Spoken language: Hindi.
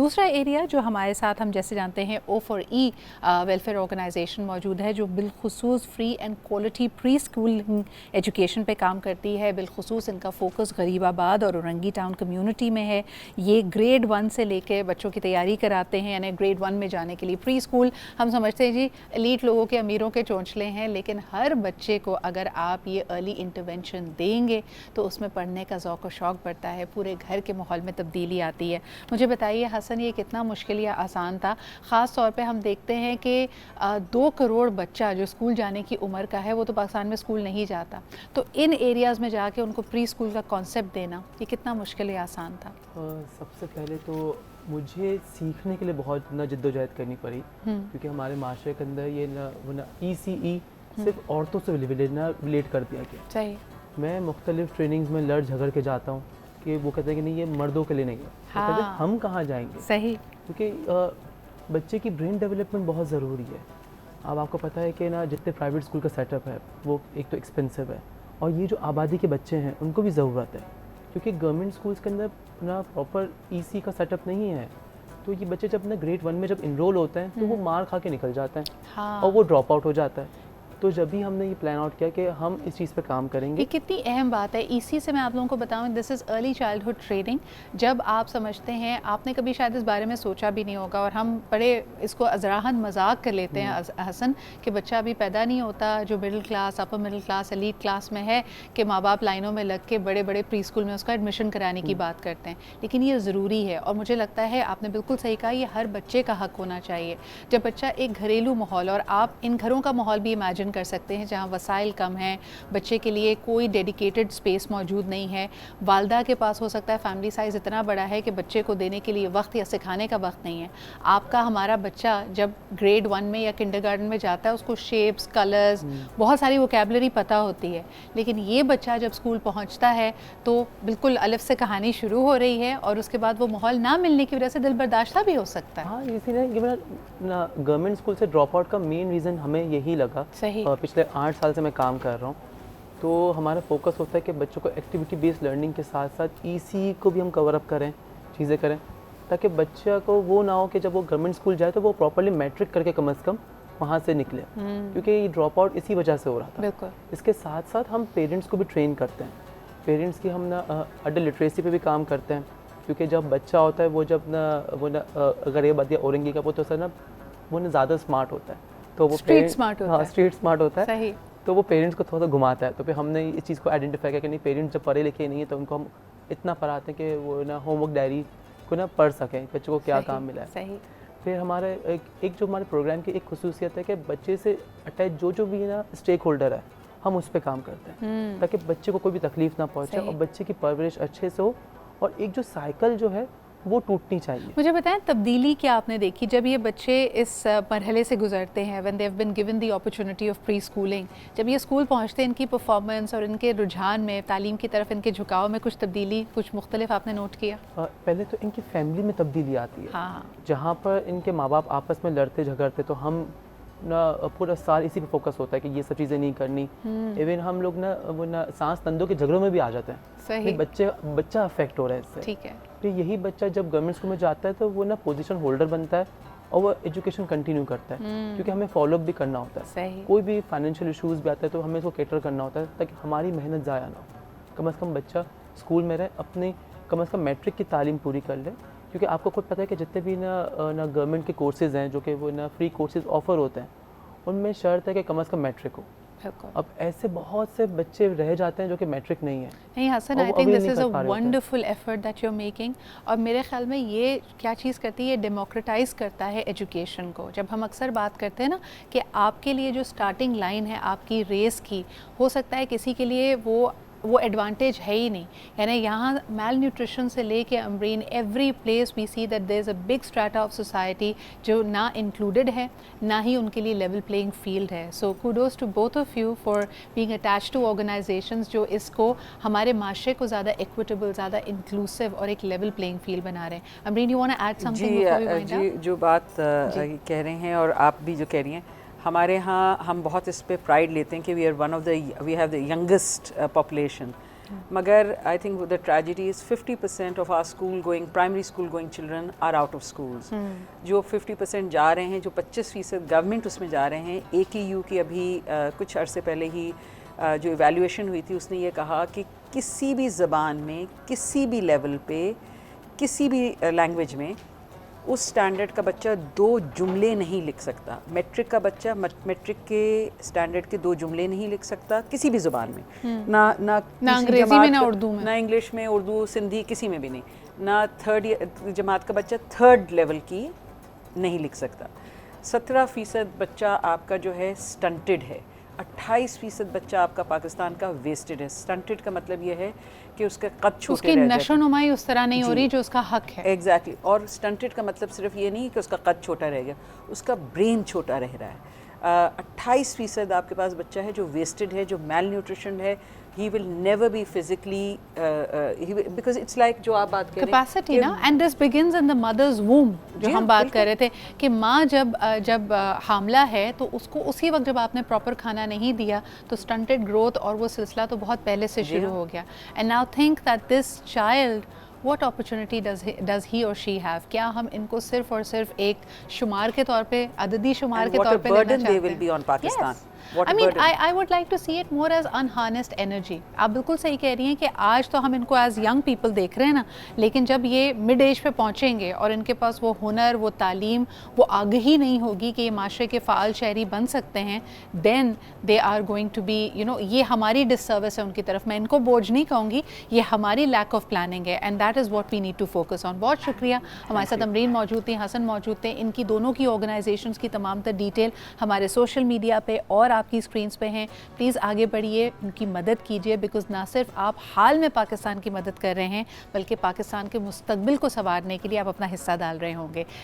दूसरा एरिया जो हमारे साथ हम जैसे जानते हैं O4E वेलफेयर ऑर्गेनाइजेशन मौजूद है, जो बिलखुसूस free and quality pre school education पे काम करती है। बिलखुसूस इनका फोकस गरीबाबाद और औरंगी टाउन कम्युनिटी में है। ये ग्रेड 1 से लेके बच्चों की तैयारी कराते हैं, यानी ग्रेड 1 में जाने के लिए प्री स्कूल हम समझते हैं जी एलीट लोगों के, अमीरों के चोंचले हैं, लेकिन हर बच्चे को अगर आप ये अर्ली इंटरवेंशन देंगे तो उसमें पढ़ने का ज़ौक़ और शौक़ बढ़ता है, पूरे घर के माहौल में तब्दीली आती है। मुझे बताइए हसन, ये कितना मुश्किल या आसान था? ख़ास तौर पे हम देखते हैं कि 2 करोड़ बच्चा जो स्कूल जाने की उम्र का है वो तो पाकिस्तान में स्कूल नहीं जाता, तो इन एरियाज़ में जाके उनको प्री स्कूल का कॉन्सेप्ट देना ये कितना मुश्किल या आसान था? सबसे पहले तो मुझे सीखने के लिए बहुत ना जद्दोजहद करनी पड़ी, क्योंकि हमारे माशरे के अंदर ये ना ECE सिर्फ औरतों से रिलेट कर दिया गया। सही। मैं मुख्तलिफ ट्रेनिंग्स में लड़ झगड़ के जाता हूँ कि वो कहते हैं कि नहीं ये मर्दों के लिए नहीं है। हाँ। तो कहते हैं हम कहाँ जाएंगे? सही। क्योंकि बच्चे की ब्रेन डेवलपमेंट बहुत ज़रूरी है। अब आपको पता है कि ना जितने प्राइवेट स्कूल का सेटअप है वो एक तो एक्सपेंसिव है, और ये जो आबादी के बच्चे हैं उनको भी ज़रूरत है, क्योंकि गवर्नमेंट स्कूल्स के अंदर ना प्रॉपर EC का सेटअप नहीं है। तो ये बच्चे जब ना ग्रेड 1 में जब इनरोल होते हैं तो वो मार खा के निकल जाते हैं। हाँ। और वो ड्रॉप आउट हो जाता है। तो जब भी हमने ये प्लान आउट किया कि हम इस चीज़ पे काम करेंगे। ये कितनी अहम बात है। EC से मैं आप लोगों को बताऊं, this is early childhood training. जब आप समझते हैं, आपने कभी शायद इस बारे में सोचा भी नहीं होगा, और हम बड़े इसको अजराहन मजाक कर लेते हैं हसन, कि बच्चा अभी पैदा नहीं होता जो middle class, upper middle class, elite class में है, कि माँ बाप लाइनों में लग के बड़े बड़े प्री स्कूल में उसका एडमिशन कराने की बात करते हैं। लेकिन ये ज़रूरी है, और मुझे लगता है आपने बिल्कुल सही कहा, ये हर बच्चे का हक होना चाहिए। जब बच्चा एक घरेलू माहौल, और आप इन घरों का माहौल भी इमेजिन कर सकते हैं जहाँ वसाइल कम हैं, बच्चे के लिए कोई डेडिकेटेड स्पेस मौजूद नहीं है, वालदा के पास हो सकता है फैमिली साइज़ इतना बड़ा है कि बच्चे को देने के लिए वक्त या सिखाने का वक्त नहीं है। आपका हमारा बच्चा जब ग्रेड 1 में या किंडरगार्टन में जाता है, उसको शेप्स, कलर्स, बहुत सारी वोकैबुलरी पता होती है, लेकिन ये बच्चा जब स्कूल पहुँचता है तो बिल्कुल अलिफ से कहानी शुरू हो रही है, और उसके बाद वो माहौल ना मिलने की वजह से दिल बर्दाश्ता भी हो सकता है। हाँ, इसीलिए ना गवर्नमेंट स्कूल से ड्रॉप आउट का मेन रीज़न हमें यही लगा। सही। पिछले 8 साल से मैं काम कर रहा हूँ, तो हमारा फोकस होता है कि बच्चों को एक्टिविटी बेस्ड लर्निंग के साथ साथ EC को भी हम कवर अप करें, चीज़ें करें, ताकि बच्चा को वो ना हो कि जब वो गवर्नमेंट स्कूल जाए तो वो प्रॉपर्ली मैट्रिक करके कम से कम वहाँ से निकले, क्योंकि ये ड्रॉप आउट इसी वजह से हो रहा था। बिल्कुल। इसके साथ साथ हम पेरेंट्स को भी ट्रेन करते हैं। पेरेंट्स की हम ना अडल्ट लिटरेसी पे भी काम करते हैं, क्योंकि जब बच्चा होता है वो अगर ये बात औरंगी का, वो तो सर ना वो ना ज़्यादा स्मार्ट होता है, तो वो स्ट्रीट स्मार्ट होता है। हाँ, स्ट्रीट स्मार्ट होता है। सही। तो वो पेरेंट्स को थोड़ा सा घुमाता है। तो फिर हमने इस चीज़ को आइडेंटिफाई किया कि नहीं, पेरेंट्स जब पढ़े लिखे नहीं है तो उनको हम इतना पढ़ाते हैं कि वो ना होमवर्क डायरी को ना पढ़ सकें, बच्चों को क्या काम मिला है। सही। फिर हमारे एक जो हमारे प्रोग्राम की एक खुसूसियत है कि बच्चे से अटैच जो भी ना स्टेक होल्डर है, हम उस पर काम करते हैं, ताकि बच्चे को कोई भी तकलीफ ना पहुँचे और बच्चे की परवरिश अच्छे से हो, और एक जो साइकिल जो है वो टूटनी चाहिए। मुझे बताएं, तब्दीली क्या आपने देखी जब ये बच्चे इस मरहले से गुजरते हैं, when they have been given the opportunity of pre schooling, जब ये स्कूल पहुंचते हैं, इनकी परफॉर्मेंस और इनके रुझान में, तालीम की तरफ इनके झुकाव में कुछ तब्दीली, कुछ मुख्तलिफ आपने नोट किया? पहले तो इनकी फैमिली में तब्दीली आती है। हाँ। जहाँ पर इनके माँ बाप आपस में लड़ते झगड़ते, तो हम ना पूरा साल इसी पे फोकस होता है कि ये सब चीज़ें नहीं करनी। इवन हम लोग ना वो ना सांस तंदों के झगड़ों में भी आ जाते हैं। सही। बच्चा अफेक्ट हो रहा है इससे। ठीक है। फिर यही बच्चा जब गवर्नमेंट स्कूल में जाता है तो वो ना पोजीशन होल्डर बनता है और वो एजुकेशन कंटिन्यू करता है, क्योंकि हमें फॉलोअप भी करना होता है। सही। कोई भी फाइनेंशियल इशूज़ भी आता है तो हमें इसको कैटर करना होता है, ताकि हमारी मेहनत ज़ाया ना हो। कम से कम बच्चा स्कूल में रहे, अपने कम से कम मैट्रिक की तालीम पूरी कर ले, क्योंकि आपको खुद पता है कि जितने भी ना गवर्नमेंट के कोर्सेज़ हैं जो कि वो ना फ्री कोर्सेज़ ऑफ़र होते हैं, उनमें शर्त है कि कम से कम मैट्रिक हो। अब ऐसे बहुत से बच्चे रह जाते हैं जो कि मैट्रिक नहीं है। नहीं Hasan, I think this is a wonderful effort that you are making, और मेरे ख्याल में ये क्या चीज़ करती है, डेमोक्रेटाइज़ करता है एजुकेशन को। जब हम अक्सर बात करते हैं ना कि आपके लिए जो स्टार्टिंग लाइन है आपकी रेस की, हो सकता है किसी के लिए वो एडवांटेज है ही नहीं, यानी यहाँ मेल न्यूट्रिशन से लेके Amreen, every place we see that there is a big strata of society जो ना इंक्लूडेड है, ना ही उनके लिए लेवल प्लेइंग फील्ड है। So kudos to both of you for being attached to organisations जो इसको हमारे माशरे को ज़्यादा इक्विटेबल, ज़्यादा इंक्लूसिव और एक लेवल प्लेइंग फील्ड बना रहे हैं। Amreen, you want to add something before we wind up? जी, जो बात कह रहे हैं और आप भी जो कह रही हैं, हमारे यहाँ हम बहुत इस पे प्राइड लेते हैं कि we have the youngest population, मगर I think the tragedy is 50% of our school going primary school going children are out of schools. जो 50% जा रहे हैं, जो 25% गवर्नमेंट उसमें जा रहे हैं। AKU की अभी कुछ अरसे पहले ही जो इवैल्यूएशन हुई थी, उसने ये कहा कि किसी भी ज़बान में, किसी भी लेवल पे, किसी भी लैंग्वेज में उस स्टैंडर्ड का बच्चा 2 जुमले नहीं लिख सकता। मैट्रिक का बच्चा मैट्रिक के स्टैंडर्ड के 2 जुमले नहीं लिख सकता किसी भी ज़ुबान में, ना अंग्रेजी में, ना उर्दू में, ना इंग्लिश में, उर्दू, सिंधी, किसी में भी नहीं। ना 3rd जमात का बच्चा 3rd लेवल की नहीं लिख सकता। 17% बच्चा आपका जो है स्टंटेड है। 28% बच्चा आपका पाकिस्तान का वेस्टेड है। स्टंटेड का मतलब ये है कि उसका कद छोटे उसकी नशोनुमाई उस तरह नहीं हो रही जो उसका हक है। एग्जैक्टली। और स्टंटेड का मतलब सिर्फ ये नहीं कि उसका कद छोटा रह गया, उसका ब्रेन छोटा रह रहा है। 28% आपके पास बच्चा है जो वेस्टेड है, जो मैल न्यूट्रिशन है। he will never be physically because it's like जो आप बात कर रहे हैं capacity ना, and this begins in the mother's womb, जो हम बात कर रहे थे कि माँ जब हामला है तो उसको उसी वक्त जब आपने प्रॉपर खाना नहीं दिया तो स्टंटेड ग्रोथ और वो सिलसिला तो बहुत पहले से शुरू हो गया। And now think that this child what opportunity does he or she have? क्या हम इनको सिर्फ और सिर्फ एक शुमार के तौर पे, अददी शुमार के तौर पे लेना चाहते हैं? They will be on Pakistan. Yes. I mean, I would like to see it more as unharnessed energy. आप बिल्कुल सही कह रही हैं कि आज तो हम इनको as young people देख रहे हैं ना, लेकिन जब ये मिड एज पे पहुँचेंगे और इनके पास वो हुनर, वो तालीम, वो आगही नहीं होगी कि ये माशरे के फ़ाल शहरी बन सकते हैं, then they are going to be, you know, ये हमारी डिसर्विस है उनकी तरफ। मैं इनको बोझ नहीं कहूँगी, ये हमारी लैक ऑफ प्लानिंग है, and that is what we need to focus on. बहुत शुक्रिया। हमारे साथ अमरीन मौजूद थी, हसन मौजूद थे। इनकी दोनों की ऑर्गेनाइजेशंस की तमाम तर डिटेल हमारे सोशल मीडिया पे और आपकी स्क्रीन्स पे हैं। प्लीज़ आगे बढ़िए, उनकी मदद कीजिए, बिकॉज ना सिर्फ आप हाल में पाकिस्तान की मदद कर रहे हैं बल्कि पाकिस्तान के मुस्तकबिल को संवारने के लिए आप अपना हिस्सा डाल रहे होंगे।